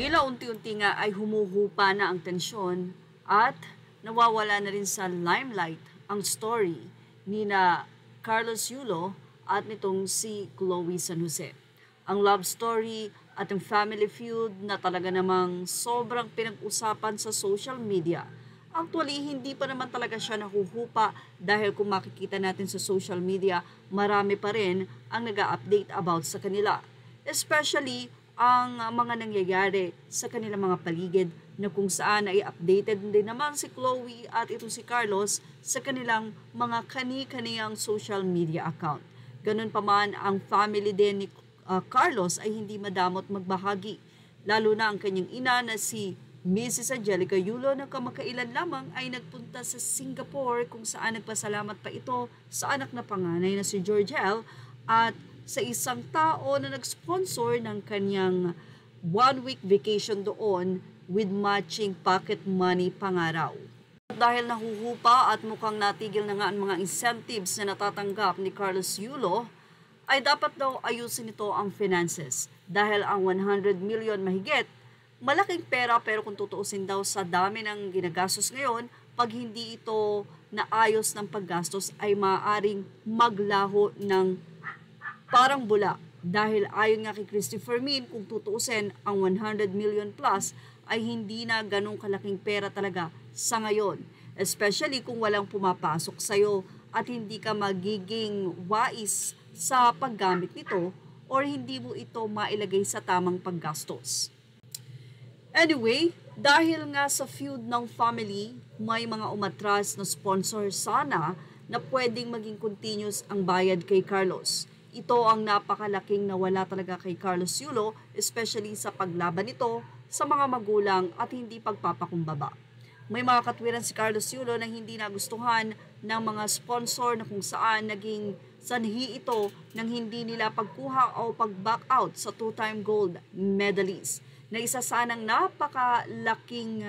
Tila unti-unti nga ay humuhupa na ang tensyon at nawawala na rin sa limelight ang story ni na Carlos Yulo at nitong si Chloe San Jose. Ang love story at ang family feud na talaga namang sobrang pinag-usapan sa social media. Actually, hindi pa naman talaga siya nahuhupa dahil kung makikita natin sa social media, marami pa rin ang nag-update about sa kanila. Especially ang mga nangyayari sa kanilang mga paligid na kung saan ay updated din naman si Chloe at itong si Carlos sa kanilang mga kani-kaniyang social media account. Ganun pa man ang family din ni Carlos ay hindi madamot magbahagi. Lalo na ang kanyang ina na si Mrs. Angelica Yulo na kamakailan lamang ay nagpunta sa Singapore kung saan nagpasalamat pa ito sa anak na panganay na si Georgel at sa isang tao na nag-sponsor ng kanyang 1-week vacation doon with matching pocket money pangaraw. Dahil nahuhupa at mukhang natigil na nga ang mga incentives na natatanggap ni Carlos Yulo, ay dapat daw ayusin ito ang finances dahil ang 100 million mahigit malaking pera pero kung tutuusin daw sa dami ng ginagastos ngayon, pag hindi ito naayos ng paggastos ay maaaring maglaho ng parang bula. Dahil ayon nga kay Christopher Min, kung tutuusin ang 100 million plus ay hindi na ganong kalaking pera talaga sa ngayon. Especially kung walang pumapasok sa'yo at hindi ka magiging wais sa paggamit nito or hindi mo ito mailagay sa tamang paggastos. Anyway, dahil nga sa feud ng family, may mga umatras na sponsor sana na pwedeng maging continuous ang bayad kay Carlos. Ito ang napakalaking nawala talaga kay Carlos Yulo, especially sa paglaban nito sa mga magulang at hindi pagpapakumbaba. May mga katwiran si Carlos Yulo na hindi nagustuhan ng mga sponsor na kung saan naging sanhi ito ng hindi nila pagkuha o pag-back out sa 2-time gold medalist na isa sanang napakalaking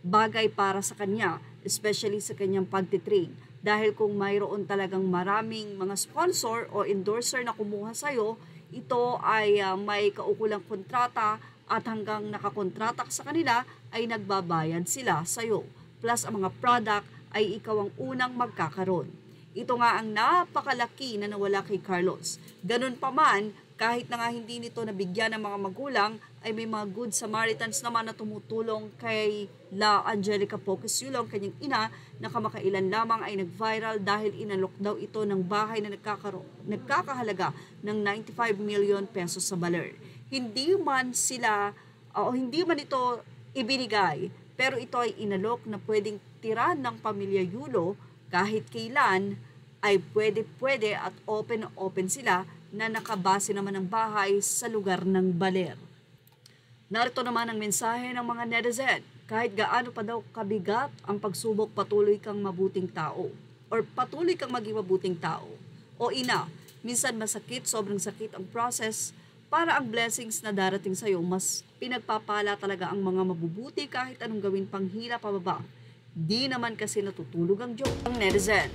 bagay para sa kanya, especially sa kanyang pagtitrain. Dahil kung mayroon talagang maraming mga sponsor o endorser na kumuha sa'yo, ito ay may kaukulang kontrata at hanggang nakakontrata ka sa kanila ay nagbabayad sila sa'yo. Plus ang mga product ay ikaw ang unang magkakaroon. Ito nga ang napakalaki na nawala kay Carlos. Ganun pa man, kahit na nga hindi nito nabigyan ng mga magulang, ay may mga good Samaritans naman na tumutulong kay La Angelica Pocas Yulo, ang kanyang ina, na kamakailan lamang ay nag-viral dahil inalok daw ito ng bahay na nagkakahalaga ng 95 million pesos sa Baler. Hindi man ito ibinigay, pero ito ay inalok na pwedeng tira ng pamilya Yulo kahit kailan ay pwede at open sila na nakabase naman ng bahay sa lugar ng Baler. Narito naman ang mensahe ng mga netizen. Kahit gaano pa daw kabigat ang pagsubok, patuloy kang mabuting tao or patuloy kang maging mabuting tao. O ina, minsan masakit, sobrang sakit ang process para ang blessings na darating sa iyo mas pinagpapala talaga ang mga mabubuti kahit anong gawin pang hila pababa. Di naman kasi natutulog ang joke ang netizen.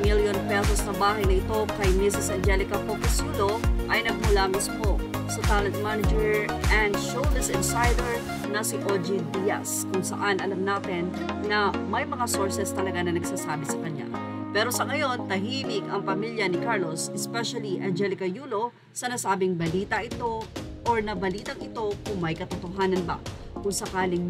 million pesos na bahay na ito kay Mrs. Angelica Pocasulo ay nagmula mismo sa talent manager and showbiz insider na si Ogie Diaz, kung saan alam natin na may mga sources talaga na nagsasabi sa kanya. Pero sa ngayon, tahimik ang pamilya ni Carlos, especially Angelica Yulo, sa nasabing balita ito or na balitang ito kung may katotohanan ba. Kung sakaling